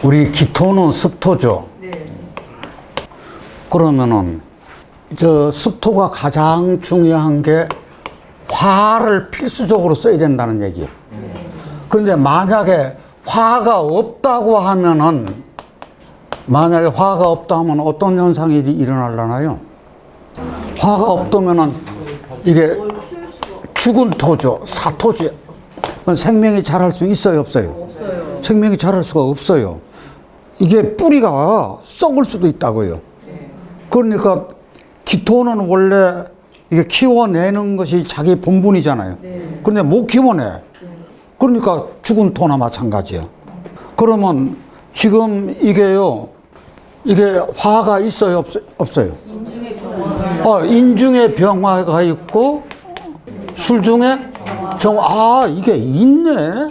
우리 기토는 습토죠. 네. 그러면은 저 습토가 가장 중요한 게 화를 필수적으로 써야 된다는 얘기예요. 그런데 만약에 화가 없다고 하면은 어떤 현상이 일어나려나요? 화가 없다면은 이게 죽은 토죠. 사토지. 생명이 자랄 수 있어요, 없어요? 없어요. 생명이 자랄 수가 없어요. 이게 뿌리가 썩을 수도 있다고요. 그러니까 기토는 원래 이게 키워내는 것이 자기 본분이잖아요. 네. 그런데 못 키워내. 그러니까 죽은 토나 마찬가지야. 그러면 지금 이게 화가 있어요, 없어요? 인중에 병화가 있고 술 중에 이게 있네.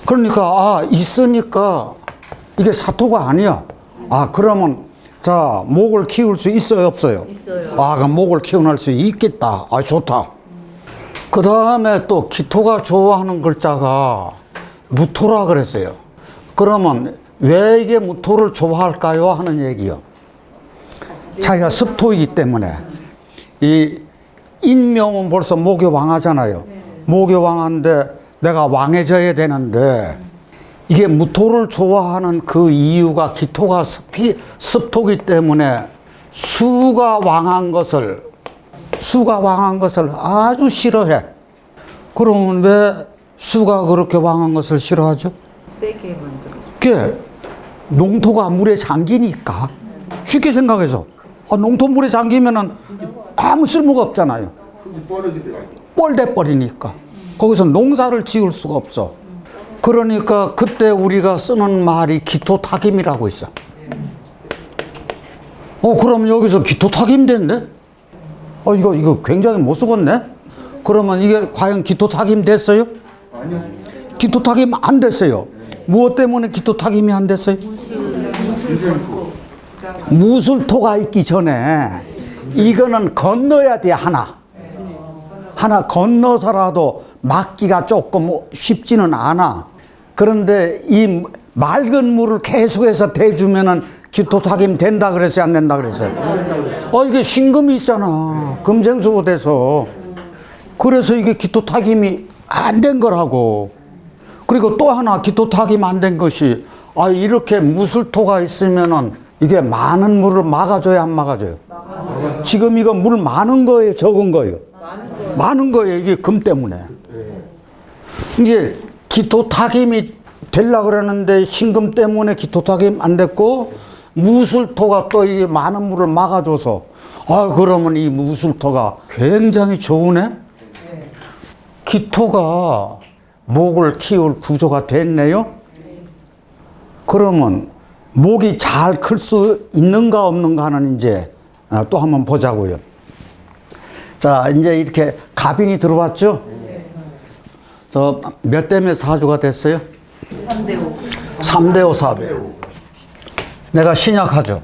그러니까 있으니까 이게 사토가 아니야. 그러면 자, 목을 키울 수 있어요, 없어요? 있어요. 그럼 목을 키워낼 수 있겠다. 좋다. 그 다음에 또 기토가 좋아하는 글자가 무토라 그랬어요. 그러면 왜 이게 무토를 좋아할까요? 하는 얘기요. 자기가 습토이기 때문에. 이 인명은 벌써 목이 왕하잖아요. 목이 왕한데 내가 왕해져야 되는데 이게 무토를 좋아하는 그 이유가 기토가 습토기 때문에 수가 왕한 것을 아주 싫어해. 그러면 왜 수가 그렇게 왕한 것을 싫어하죠? 세게 만들어. 그게 농토가 물에 잠기니까. 쉽게 생각해서 농토 물에 잠기면은 아무 쓸모가 없잖아요. 뻘돼 버리니까. 거기서 농사를 지을 수가 없어. 그러니까 그때 우리가 쓰는 말이 기토타김이라고 있어. 그럼 여기서 기토타김 됐네? 이거 굉장히 못 쓰겠네? 그러면 이게 과연 기토타김 됐어요? 아니요. 기토타김 안 됐어요. 무엇 때문에 기토타김이 안 됐어요? 무술토가 있기 전에 이거는 건너야 돼, 하나 건너서라도 막기가 조금 쉽지는 않아. 그런데 이 맑은 물을 계속해서 대주면은 기토타김 된다 그랬어요, 안 된다 그랬어요? 이게 신금이 있잖아. 금생수로 돼서. 그래서 이게 기토타김이 안 된 거라고. 그리고 또 하나 기토타김 안 된 것이 이렇게 무술토가 있으면은 이게 많은 물을 막아줘야 안 막아줘요? 지금 이거 물 많은 거예요, 적은 거예요? 많은 거예요. 이게 금 때문에. 이게 기토타김이 되려고 그러는데 신금 때문에 기토타김 안 됐고 무술토가 또 이 많은 물을 막아줘서 그러면 이 무술토가 굉장히 좋으네? 기토가 목을 키울 구조가 됐네요? 그러면 목이 잘 클 수 있는가 없는가는 이제 또 한번 보자고요. 자, 이제 이렇게 갑인이 들어왔죠? 몇 대 몇 사주가 됐어요? 3대 5. 3대 5 사주. 내가 신약하죠?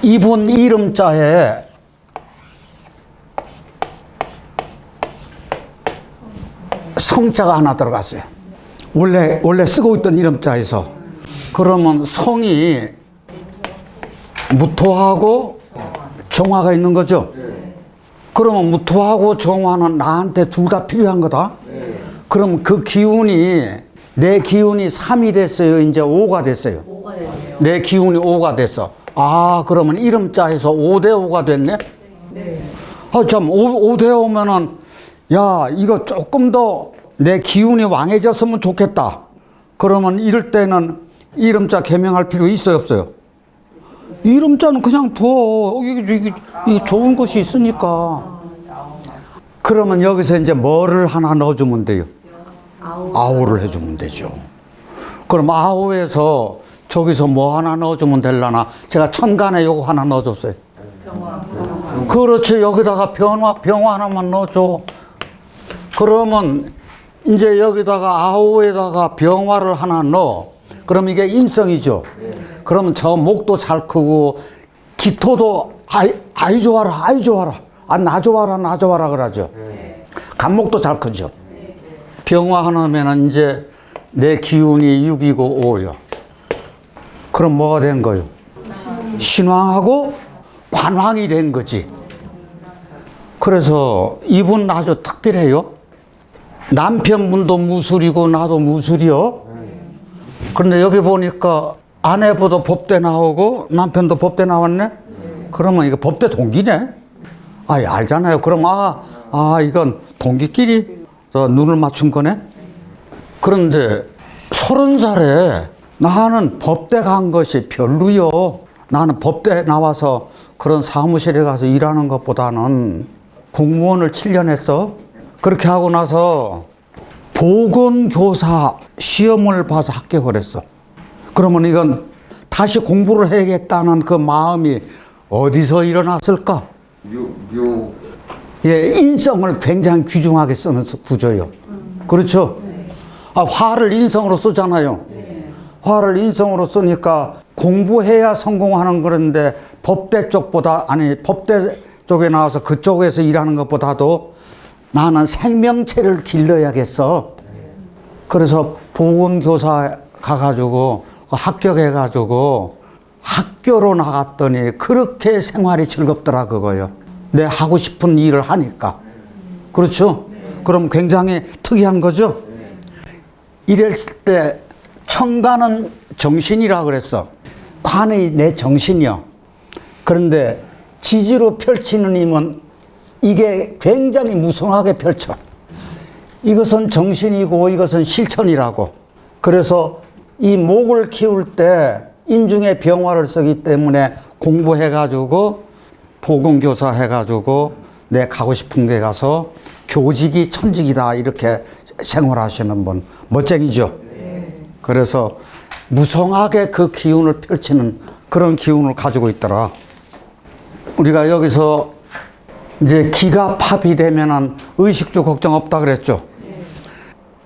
이분 이름자에 성자가 하나 들어갔어요. 원래 쓰고 있던 이름자에서. 그러면 성이 무토하고 정화가 있는 거죠? 그러면 무토하고 정화는 나한테 둘 다 필요한 거다? 그럼 그 기운이, 내 기운이 3이 됐어요? 이제 5가 됐어요? 5가 됐네요. 내 기운이 5가 됐어. 그러면 이름자에서 5대 5가 됐네? 네. 참, 5대 5면은, 이거 조금 더 내 기운이 왕해졌으면 좋겠다. 그러면 이럴 때는 이름자 개명할 필요 있어요, 없어요? 이름자는 그냥 둬. 이게 좋은 것이 있으니까. 그러면 여기서 이제 뭐를 하나 넣어주면 돼요? 아우를 해주면 되죠. 그럼 아우에서 저기서 뭐 하나 넣어주면 되려나? 제가 천간에 요거 하나 넣어줬어요. 그렇지. 여기다가 병화 하나만 넣어줘. 그러면 이제 여기다가 아우에다가 병화를 하나 넣어. 그럼 이게 인성이죠. 그러면 저 목도 잘 크고 기토도 아이 좋아라. 나 좋아라 그러죠. 간목도 잘 크죠. 병화 하나면은 이제 내 기운이 6이고 5요. 그럼 뭐가 된 거요? 신왕하고 관왕이 된 거지. 그래서 이분 아주 특별해요. 남편분도 무술이고 나도 무술이요. 그런데 여기 보니까 아내보다 법대 나오고 남편도 법대 나왔네? 그러면 이거 법대 동기네? 아, 알잖아요. 그럼 이건 동기끼리 눈을 맞춘 거네? 그런데 30살에 나는 법대 간 것이 별로요. 나는 법대 나와서 그런 사무실에 가서 일하는 것보다는 공무원을 7년 했어. 그렇게 하고 나서 보건교사 시험을 봐서 합격을 했어. 그러면 이건 다시 공부를 해야겠다는 그 마음이 어디서 일어났을까? 예, 인성을 굉장히 귀중하게 쓰는 구조예요. 그렇죠? 화를 인성으로 쓰잖아요. 화를 인성으로 쓰니까 공부해야 성공하는 그런데 법대 쪽에 나와서 그쪽에서 일하는 것보다도 나는 생명체를 길러야겠어. 그래서 보건교사 가가지고 합격해가지고 학교로 나갔더니 그렇게 생활이 즐겁더라 그거요. 내 하고 싶은 일을 하니까. 그렇죠? 그럼 굉장히 특이한 거죠? 이랬을 때 청가는 정신이라 그랬어. 관이 내 정신이요. 그런데 지지로 펼치는 힘은 이게 굉장히 무성하게 펼쳐. 이것은 정신이고 이것은 실천이라고. 그래서 이 목을 키울 때 인중에 병화를 쓰기 때문에 공부해가지고 보건교사 해가지고 내 가고 싶은 데 가서 교직이 천직이다 이렇게 생활하시는 분 멋쟁이죠. 그래서 무성하게 그 기운을 펼치는 그런 기운을 가지고 있더라. 우리가 여기서 이제 기가 팝이 되면은 의식주 걱정 없다 그랬죠.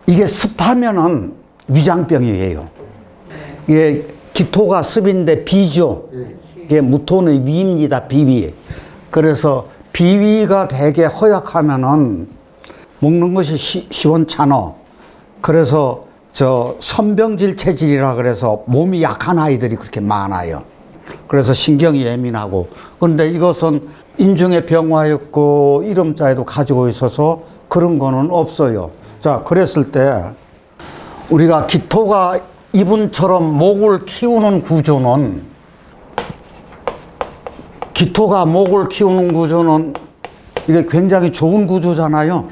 이게 습하면은 위장병이에요. 이게 기토가 습인데 비죠. 이게 무토는 위입니다. 비위. 그래서 비위가 되게 허약하면은 먹는 것이 시원찮아. 그래서 선병질 체질이라 그래서 몸이 약한 아이들이 그렇게 많아요. 그래서 신경이 예민하고. 그런데 이것은 인중에 병화였고 이름자에도 가지고 있어서 그런 거는 없어요. 자, 그랬을 때 우리가 기토가 이분처럼 목을 키우는 구조는 기토가 목을 키우는 구조는 이게 굉장히 좋은 구조잖아요.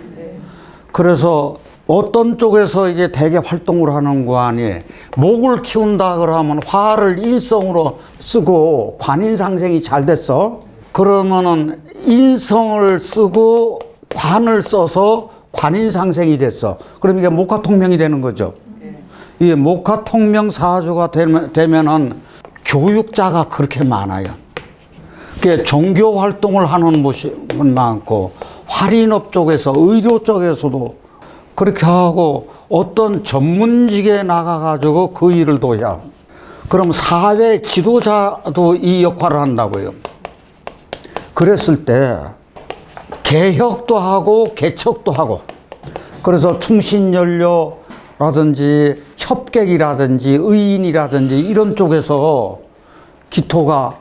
그래서 어떤 쪽에서 이게 대개 활동을 하는 거 아니에요. 목을 키운다 그러면 화를 인성으로 쓰고 관인상생이 잘 됐어. 그러면은 인성을 쓰고 관을 써서 관인상생이 됐어. 그럼 이게 목화통명이 되는 거죠. 이게 목화통명사주가 되면은 교육자가 그렇게 많아요. 그게 종교 활동을 하는 곳이 많고 할인업 쪽에서 의료 쪽에서도 그렇게 하고 어떤 전문직에 나가가지고 그 일을 도야. 그럼 사회 지도자도 이 역할을 한다고요. 그랬을 때 개혁도 하고 개척도 하고 그래서 충신연료라든지 협객이라든지 의인이라든지 이런 쪽에서 기토가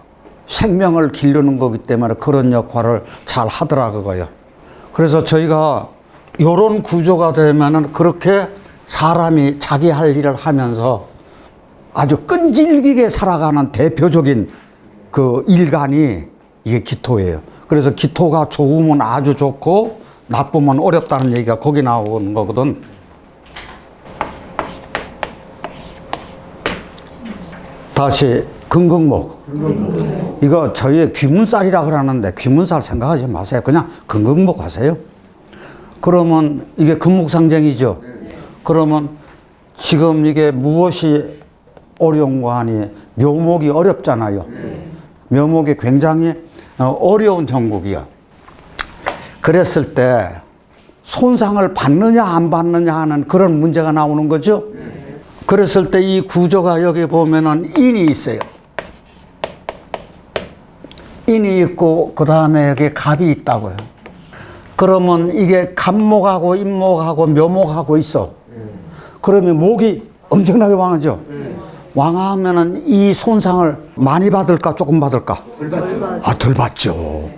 생명을 기르는 거기 때문에 그런 역할을 잘 하더라 그거요. 그래서 저희가 요런 구조가 되면은 그렇게 사람이 자기 할 일을 하면서 아주 끈질기게 살아가는 대표적인 그 일간이 이게 기토예요. 그래서 기토가 좋으면 아주 좋고 나쁘면 어렵다는 얘기가 거기 나오는 거거든. 다시 금극목. 이거 저희 귀문살이라 그러는데 귀문살 생각하지 마세요. 그냥 금극목 하세요. 그러면 이게 금목상쟁이죠. 그러면 지금 이게 무엇이 어려운 거 아니? 묘목이 어렵잖아요. 묘목이 굉장히 어려운 형국이야. 그랬을 때 손상을 받느냐 안 받느냐 하는 그런 문제가 나오는 거죠. 그랬을 때 이 구조가 여기 보면은 인이 있어요. 인이 있고 그 다음에 여기 갑이 있다고요. 그러면 이게 간목하고 인목하고 묘목하고 있어. 그러면 목이 엄청나게 왕하죠. 왕하면은 이 손상을 많이 받을까 조금 받을까? 덜 받죠.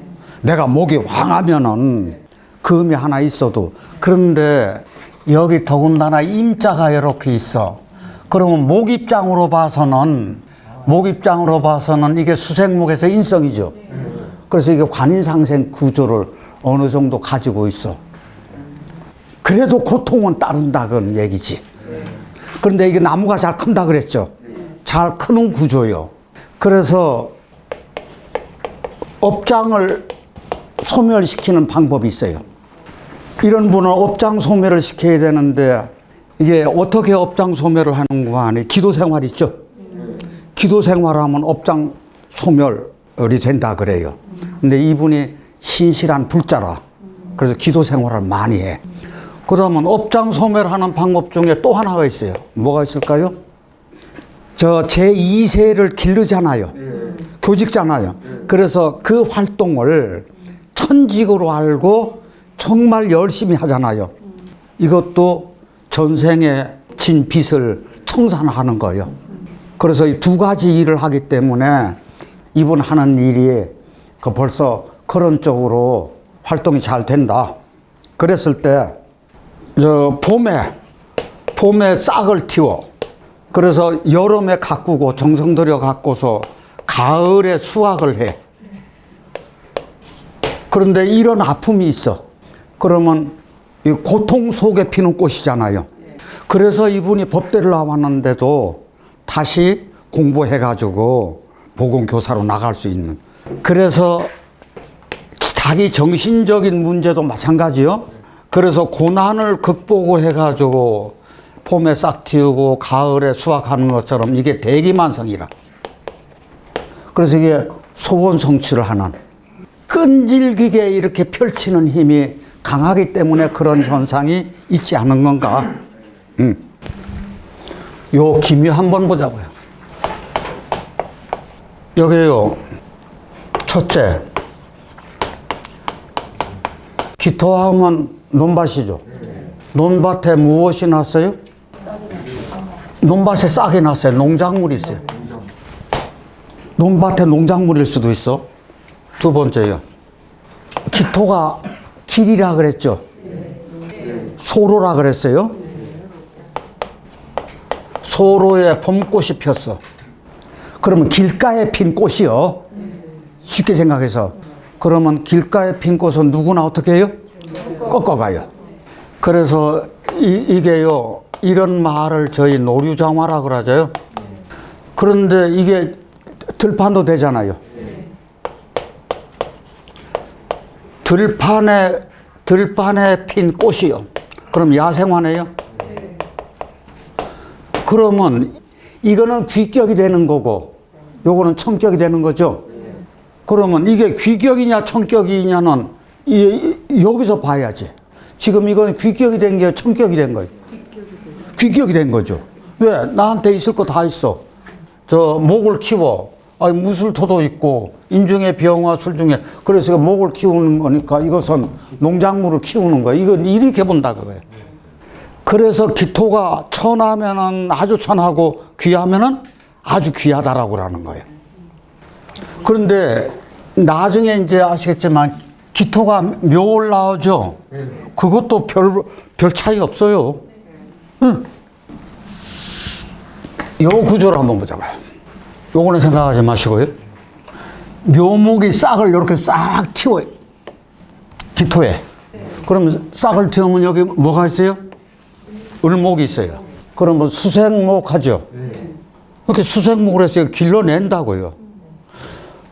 내가 목이 왕하면은 금이 하나 있어도. 그런데 여기 더군다나 임자가 이렇게 있어. 그러면 목 입장으로 봐서는 이게 수생목에서 인성이죠. 그래서 이게 관인상생 구조를 어느 정도 가지고 있어. 그래도 고통은 따른다 그런 얘기지. 그런데 이게 나무가 잘 큰다 그랬죠. 잘 크는 구조요. 그래서 업장을 소멸시키는 방법이 있어요. 이런 분은 업장 소멸을 시켜야 되는데 이게 어떻게 업장 소멸을 하는가 하니 기도 생활 있죠. 기도 생활하면 업장 소멸이 된다 그래요. 근데 이분이 신실한 불자라. 그래서 기도 생활을 많이 해. 그러면 업장 소멸하는 방법 중에 또 하나가 있어요. 뭐가 있을까요? 저 제2세를 기르잖아요. 교직잖아요. 그래서 그 활동을 천직으로 알고 정말 열심히 하잖아요. 이것도 전생에 진 빚을 청산하는 거예요. 그래서 이 두 가지 일을 하기 때문에 이분 하는 일이 벌써 그런 쪽으로 활동이 잘 된다. 그랬을 때 봄에 싹을 틔워. 그래서 여름에 가꾸고 정성 들여 가꿔서 가을에 수확을 해. 그런데 이런 아픔이 있어. 그러면 이 고통 속에 피는 꽃이잖아요. 그래서 이분이 법대를 나왔는데도 다시 공부해가지고 보건교사로 나갈 수 있는. 그래서 자기 정신적인 문제도 마찬가지요. 그래서 고난을 극복해가지고 봄에 싹 틔우고 가을에 수확하는 것처럼 이게 대기만성이라. 그래서 이게 소원 성취를 하는, 끈질기게 이렇게 펼치는 힘이 강하기 때문에 그런 현상이 있지 않은 건가. 요 기묘 한번 보자고요. 여기요. 첫째, 기토하면 논밭이죠. 논밭에 무엇이 났어요? 논밭에 싹이 났어요. 농작물이 있어요. 논밭에 농작물일 수도 있어. 두 번째요. 기토가 길이라 그랬죠. 소로라 그랬어요. 소로에 봄꽃이 폈어. 그러면 길가에 핀 꽃이요. 쉽게 생각해서. 그러면 길가에 핀 꽃은 누구나 어떻게 해요? 꺾어가요. 그래서 이게요. 이런 말을 저희 노류장화라 그러죠. 그런데 이게 들판도 되잖아요. 들판에 핀 꽃이요. 그럼 야생화네요. 그러면 이거는 귀격이 되는 거고 요거는 청격이 되는 거죠. 그러면 이게 귀격이냐 청격이냐는 여기서 봐야지. 지금 이건 귀격이 된 게 청격이 된 거예요. 귀격이 된 거죠. 왜? 나한테 있을 거 다 있어. 저 목을 키워. 아니, 무술토도 있고 인중에 병화 술중에. 그래서 목을 키우는 거니까 이것은 농작물을 키우는 거예요. 이건 이렇게 본다 그거예요. 그래서 기토가 천하면은 아주 천하고 귀하면은 아주 귀하다라고 하는 거예요. 그런데 나중에 이제 아시겠지만 기토가 묘월 나오죠. 그것도 별 차이 없어요. 요 구조를 한번 보자고요. 요거는 생각하지 마시고요. 묘목이 싹을 이렇게 싹 틔워요. 기토에. 그러면 싹을 틔우면 여기 뭐가 있어요? 을목이 있어요. 그러면 수생목 하죠. 이렇게 수생목을 해서 길러낸다고요.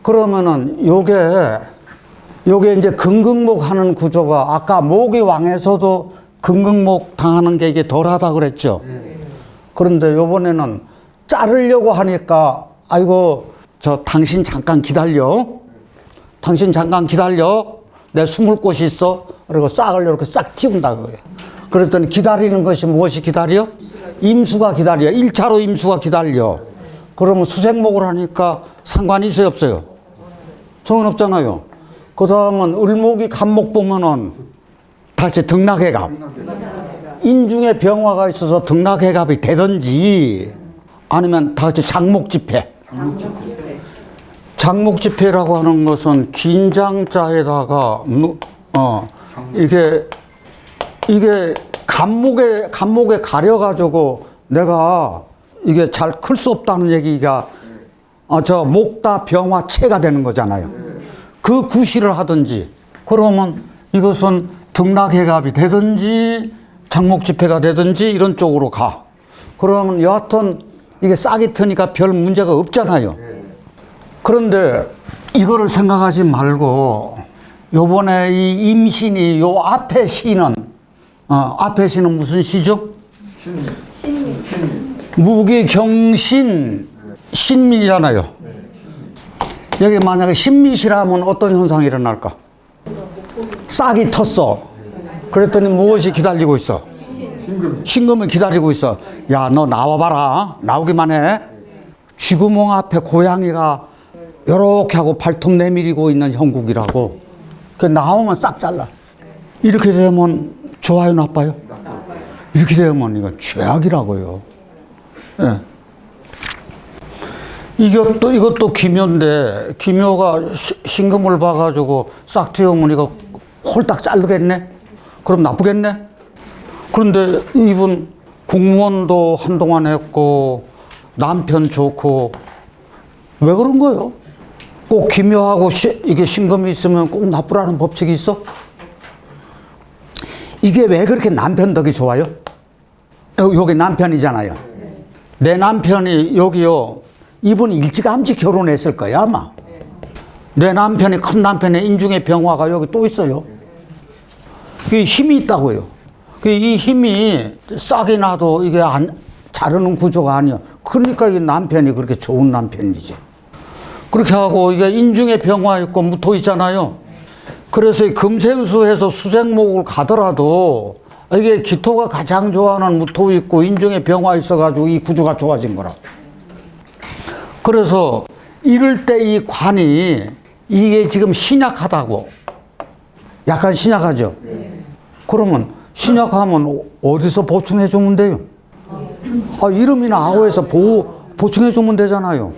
그러면은 요게 이제 근극목 하는 구조가 아까 목이 왕에서도 근극목 당하는 게 이게 덜하다 그랬죠. 그런데 요번에는 자르려고 하니까 아이고 당신 잠깐 기다려. 당신 잠깐 기다려. 내 숨을 곳이 있어. 그리고 싹을 이렇게 싹 틔운다 그거예요. 그랬더니 기다리는 것이 무엇이 기다려? 임수가 기다려. 1차로 임수가 기다려. 그러면 수생목을 하니까 상관이 있어요 없어요? 상관없잖아요. 그 다음은 을목이 간목 보면은 다 같이 등락해갑. 인중에 병화가 있어서 등락해갑이 되든지 아니면 다 같이 장목지폐. 장목지폐라고 하는 것은 긴장자에다가 이게 간목에 가려가지고 내가 이게 잘 클 수 없다는 얘기가 저 목다 병화체가 되는 거잖아요. 그 구실을 하든지 그러면 이것은 등락해갑이 되든지 장목지폐가 되든지 이런 쪽으로 가. 그러면 여하튼 이게 싹이 트니까 별 문제가 없잖아요. 그런데 이거를 생각하지 말고 요번에 이 임신이 요 앞에 시는 앞에 시는 무슨 시죠? 무기경신 신미잖아요. 여기 만약에 신미시라면 어떤 현상이 일어날까? 싹이 텄어. 그랬더니 무엇이 기다리고 있어? 신금이 기다리고 있어. 야, 너 나와봐라. 나오기만 해. 쥐구멍 앞에 고양이가 요렇게 하고 발톱 내밀고 있는 형국이라고. 그 나오면 싹 잘라. 이렇게 되면 좋아요, 나빠요? 이렇게 되면 이건 죄악이라고요. 예. 이것도 기묘인데, 기묘가 신금을 봐가지고 싹 튀어오면 이거 홀딱 자르겠네? 그럼 나쁘겠네? 그런데 이분 공무원도 한동안 했고, 남편 좋고, 왜 그런 거예요? 꼭 기묘하고 이게 신금이 있으면 꼭 나쁘라는 법칙이 있어? 이게 왜 그렇게 남편 덕이 좋아요? 여기 남편이잖아요. 내 남편이 여기요. 이분이 일찌감치 결혼했을 거야 아마. 내 남편이 큰 남편의 인중의 병화가 여기 또 있어요. 그 힘이 있다고요. 이 힘이 싹이 나도 이게 자르는 구조가 아니야. 그러니까 이 남편이 그렇게 좋은 남편이지. 그렇게 하고 이게 인중에 병화 있고 무토 있잖아요. 그래서 금생수해서 수생목을 가더라도 이게 기토가 가장 좋아하는 무토 있고 인중에 병화 있어가지고 이 구조가 좋아진 거라. 그래서 이럴 때 이 관이 이게 지금 신약하다고. 약간 신약하죠? 그러면 신약하면 어디서 보충해 주면 돼요? 이름이나 아호에서 보충해 주면 되잖아요.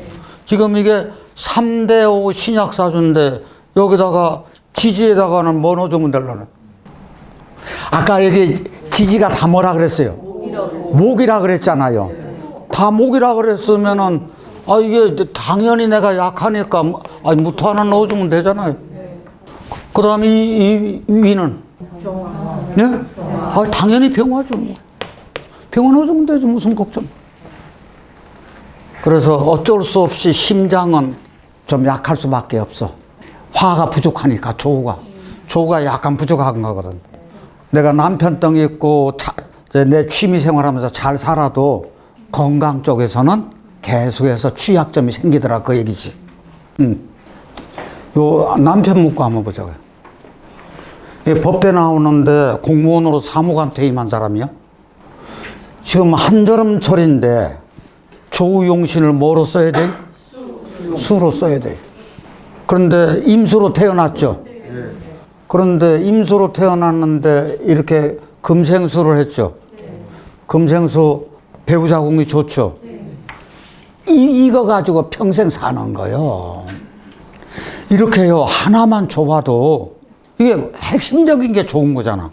지금 이게 3대5 신약사주인데 여기다가 지지에다가는 뭐 넣어주면 되려나? 아까 여기 지지가 다 뭐라 그랬어요? 목이라 그랬잖아요. 다 목이라 그랬으면은 이게 당연히 내가 약하니까 무토 하나 넣어주면 되잖아요. 그 다음에 이 위는? 네? 당연히 병화죠. 뭐. 병화 넣어주면 되지 무슨 걱정. 그래서 어쩔 수 없이 심장은 좀 약할 수밖에 없어. 화가 부족하니까 조우가 약간 부족한 거거든. 내가 남편 덩이 있고 내 취미 생활하면서 잘 살아도 건강 쪽에서는 계속해서 취약점이 생기더라 그 얘기지. 요 남편 묻고 한번 보자고요. 법대 나오는데 공무원으로 사무관 퇴임한 사람이요. 지금 한여름철인데 조우용신을 뭐로 써야 돼? 수로 써야 돼. 그런데 임수로 태어났죠. 그런데 임수로 태어났는데 이렇게 금생수를 했죠. 금생수 배우자 공이 좋죠. 이거 가지고 평생 사는 거요. 이렇게요. 하나만 좋아도 이게 핵심적인 게 좋은 거잖아.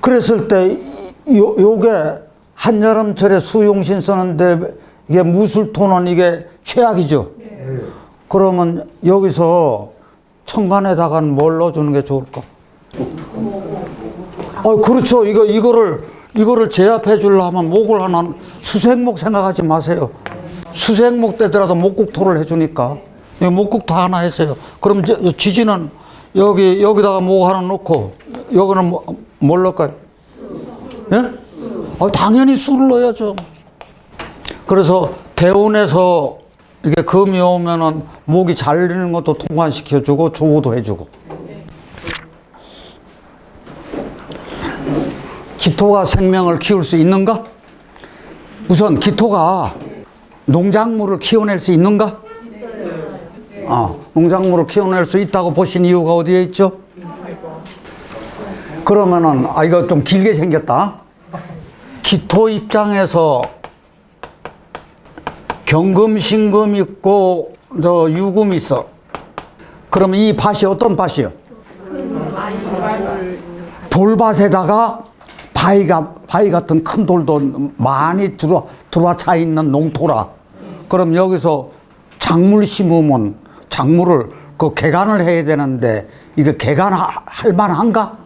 그랬을 때 요게 한여름철에 수용신 쓰는데 이게 무술토는 이게 최악이죠. 그러면 여기서 천간에다가는 뭘 넣어주는 게 좋을까? 그렇죠. 이거를 제압해 주려면 목을 하나 수생목 생각하지 마세요. 수생목 때더라도 목국토를 해주니까 목국토 하나 했어요. 그럼 지지는 여기다가 목 하나 놓고 여기는 뭘 넣을까요? 예? 당연히 술을 넣어야죠. 그래서 대운에서 이게 금이 오면은 목이 잘리는 것도 통관시켜주고 조우도 해주고. 기토가 생명을 키울 수 있는가? 우선 기토가 농작물을 키워낼 수 있는가? 농작물을 키워낼 수 있다고 보신 이유가 어디에 있죠? 그러면은, 이거 좀 길게 생겼다. 기토 입장에서 경금, 신금 있고, 유금 있어. 그러면 이 밭이 어떤 밭이요? 돌밭에다가 바위 같은 큰 돌도 많이 들어와 차 있는 농토라. 그럼 여기서 작물 심으면 작물을 그 개간을 해야 되는데 이게 개간할 만한가?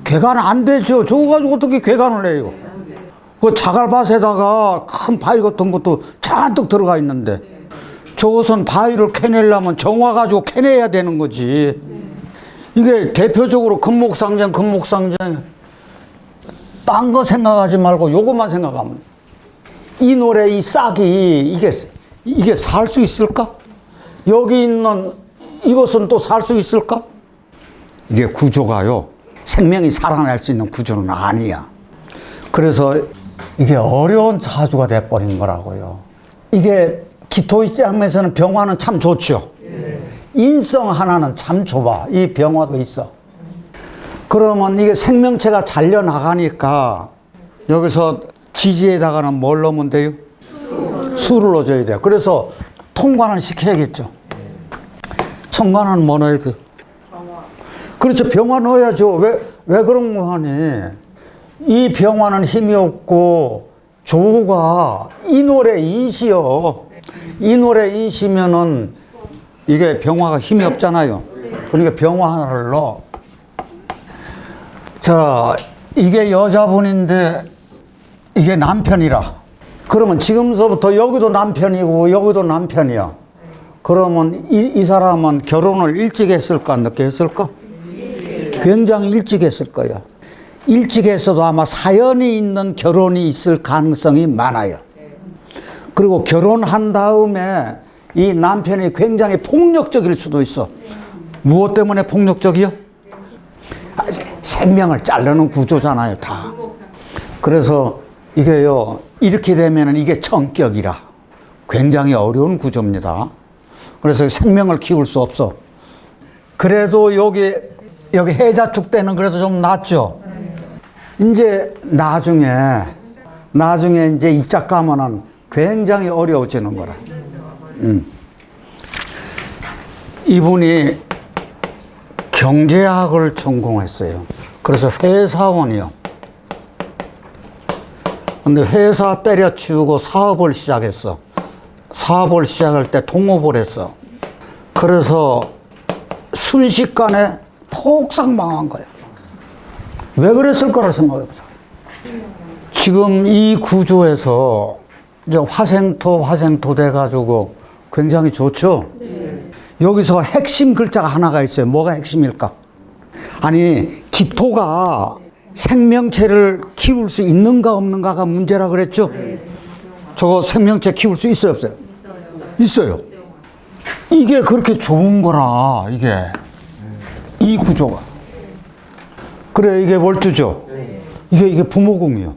개간 안 되죠. 저거 가지고 어떻게 개간을 해요? 그 자갈밭에다가 큰 바위 같은 것도 잔뜩 들어가 있는데 저것은 바위를 캐내려면 정화 가지고 캐내야 되는 거지. 이게 대표적으로 금목상장. 딴 거 생각하지 말고 요것만 생각하면 이 노래 이 싹이 이게 살 수 있을까? 여기 있는 이것은 또 살 수 있을까? 이게 구조가요. 생명이 살아날 수 있는 구조는 아니야. 그래서 이게 어려운 사주가 돼버린 거라고요. 이게 기토 입장에서는 병화는 참 좋죠. 인성 하나는 참 좁아. 이 병화도 있어. 그러면 이게 생명체가 잘려나가니까 여기서 지지에다가는 뭘 넣으면 돼요? 수를 넣어줘야 돼요. 그래서 통관을 시켜야겠죠. 청관은 뭐 넣어야 돼요? 그렇죠. 병화 넣어야죠. 왜 그런 거 하니? 이 병화는 힘이 없고 조가 이노래 인시요. 이노래 인시면은 이게 병화가 힘이 없잖아요. 그러니까 병화 하나를 넣어. 자, 이게 여자분인데 이게 남편이라. 그러면 지금서부터 여기도 남편이고 여기도 남편이야. 그러면 이 사람은 결혼을 일찍 했을까 늦게 했을까? 굉장히 일찍 했을 거야. 일찍 했어도 아마 사연이 있는 결혼이 있을 가능성이 많아요. 그리고 결혼한 다음에 이 남편이 굉장히 폭력적일 수도 있어. 무엇 때문에 폭력적이요? 생명을 자르는 구조잖아요, 다. 그래서 이게요, 이렇게 되면은 이게 청격이라. 굉장히 어려운 구조입니다. 그래서 생명을 키울 수 없어. 그래도 여기 해자축 때는 그래도 좀 낫죠. 이제 나중에 이제 이짝 가면은 굉장히 어려워지는 거라. 이분이 경제학을 전공했어요. 그래서 회사원이요. 근데 회사 때려치우고 사업을 시작했어. 사업을 시작할 때 동업을 했어. 그래서 순식간에 폭삭 망한 거야. 왜 그랬을 거라 생각해보자. 지금 이 구조에서 이제 화생토 돼가지고 굉장히 좋죠? 여기서 핵심 글자가 하나가 있어요. 뭐가 핵심일까? 아니, 기토가 생명체를 키울 수 있는가 없는가가 문제라 그랬죠? 저거 생명체 키울 수 있어요, 없어요? 있어요. 이게 그렇게 좋은 거라, 이게. 이 구조가. 그래, 이게 월주죠? 이게 부모궁이요.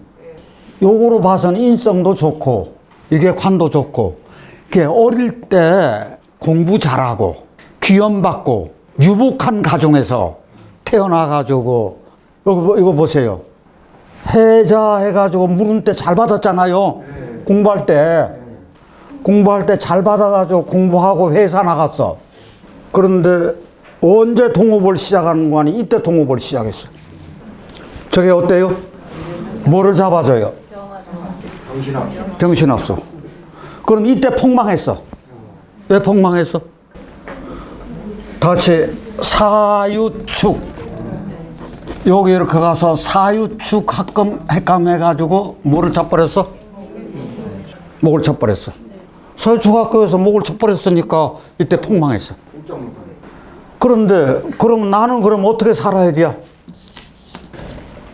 요거로 봐서는 인성도 좋고, 이게 관도 좋고, 이게 어릴 때 공부 잘하고, 귀염받고, 유복한 가정에서 태어나가지고, 이거 보세요. 해자 해가지고 물은 때 잘 받았잖아요. 공부할 때 잘 받아가지고 공부하고 회사 나갔어. 그런데 언제 동업을 시작하는 거 아니? 이때 동업을 시작했어. 저게 어때요? 뭐를 잡아줘요? 병신합수. 그럼 이때 폭망했어. 왜 폭망했어? 다시 사유축. 여기 이렇게 가서 사유축 핵감해가지고 뭐를 쳐버렸어? 목을 쳐버렸어. 사유축 학교에서 목을 쳐버렸으니까 이때 폭망했어. 그런데 그럼 나는 그럼 어떻게 살아야 돼?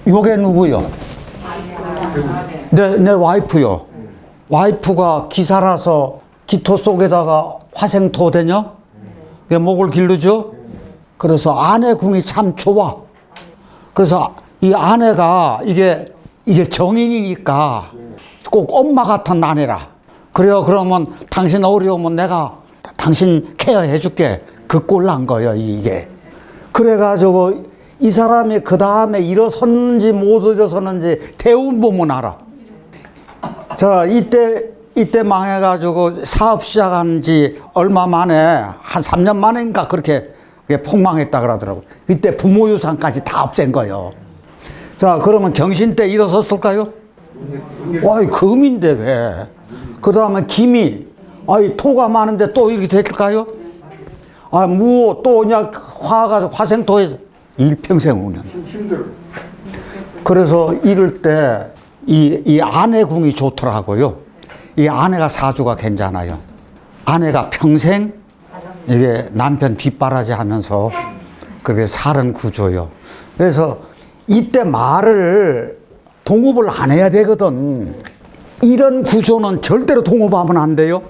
요게 누구요? 내 와이프요. 와이프가 기사라서 기토 속에다가 화생토 되냐? 목을 기르죠? 그래서 아내 궁이 참 좋아. 그래서 이 아내가 이게 정인이니까 꼭 엄마 같은 아내라. 그래요. 그러면 당신 어려우면 내가 당신 케어해 줄게. 그 꼴 난 거예요, 이게. 그래가지고 이 사람이 그 다음에 일어섰는지 못 일어섰는지 대운 보면 알아. 자, 이때 망해가지고 사업 시작한 지 얼마 만에, 한 3년 만인가 그렇게 폭망했다 그러더라고. 이때 부모 유산까지 다 없앤 거예요. 자, 그러면 경신 때 일어섰을까요? 와, 금인데 왜? 그 다음에 김이, 토가 많은데 또 이렇게 됐을까요? 무호 또 그냥 화생토에 일평생 운영. 그래서 이럴 때 이 아내궁이 좋더라고요. 이 아내가 사주가 괜찮아요. 아내가 평생 이게 남편 뒷바라지 하면서 그렇게 사는 구조요. 그래서 이때 말을 동업을 안 해야 되거든. 이런 구조는 절대로 동업하면 안 돼요.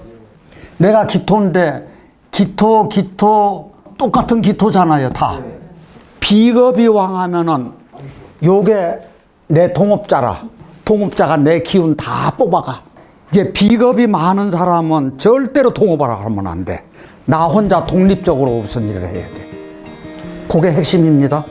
내가 기토인데 기토 똑같은 기토잖아요, 다. 비겁이 왕하면은 요게 내 동업자라. 동업자가 내 기운 다 뽑아가. 이게 비겁이 많은 사람은 절대로 동업을 하면 안 돼. 나 혼자 독립적으로 무슨 일을 해야 돼. 그게 핵심입니다.